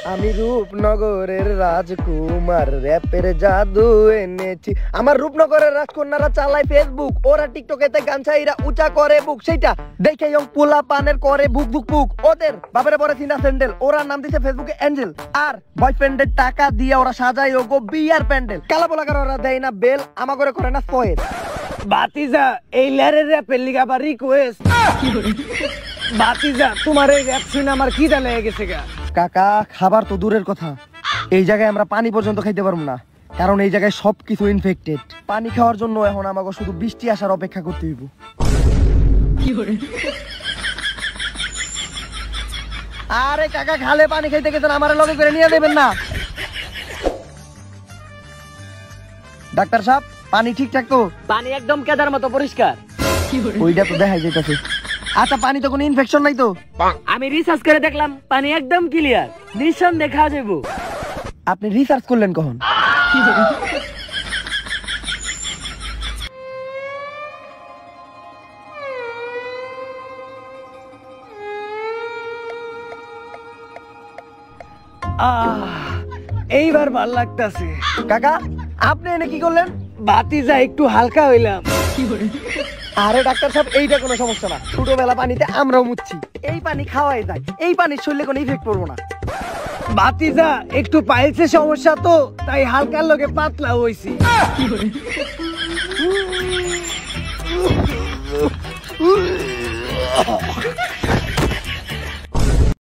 আমি রূপনগরের রাজকুমার, র‍্যাপের জাদু এনেছি। আমার রূপনগরের রাজকন্যারা চালায় ফেসবুক, ওরা টিকটকেতে গান ছাইরা উঁচা করে বুক, সেইটা দেখে ইয়ং পোলা পানের করে ভুক ভুক ভুক। ওদের বাপের পরে সিনা স্যান্ডেল, ওরা নাম দিছে ফেসবুকে অ্যাঞ্জেল। আর বয়ফ্রেন্ডের টাকা দিয়ে ওরা সাজায় ওগো বিয়ার প্যান্ডেল। কালা পোলাকার ওরা দেয় না বেল, আমা করে করে না স্পয়েল। বাতিজা এই ল্যারের র‍্যাপের লিগা আবার রিকোয়েস্ট। বাতিজা তোমার এই র‍্যাপ শুনে আমার খিদা লেগে গেছে গা। কাকা খাবার তো দূরের কথা, এই জায়গায় আমরা পানি পর্যন্ত খাইতে পারবো না, কারণ এই জায়গায় সবকিছু ইনফেক্টেড। পানি খাওয়ার জন্য এখন আমাকে শুধু বৃষ্টি আসার অপেক্ষা করতে হইব। আরে কাকা খালে পানি খাইতে গেছেন, আমার লগে করে নিয়ে দেবেন না। ডাক্তার সাহেব পানি ঠিকঠাক তো? পানি একদম কেদার মতো পরিষ্কার। ওইটা তো দেখাই যাইতাছে। আচ্ছা পানি তো কোনো ইনফেকশন নাই তো? আমি রিসার্চ করে দেখলাম পানি একদম ক্লিয়ার, নিঃসন্দেহে খাওয়া যাবো। আপনি রিসার্চ করলেন কখন? এইবার ভাল লাগতাছে। কাকা আপনি এনে কি করলেন? বাতিজা একটু হালকা হইলাম। আরে ডাক্তার সাহেব এইটা কোনো সমস্যা না, ছোটবেলা পানিতে আমরাও মুচ্ছি, এই পানি খাওয়াই যায়, এই পানির শরীরে কোনো ইফেক্ট পড়বো না। বাতিজা একটু পাইলসের সমস্যা তো, তাই হালকার লগে পাতলা হইছি।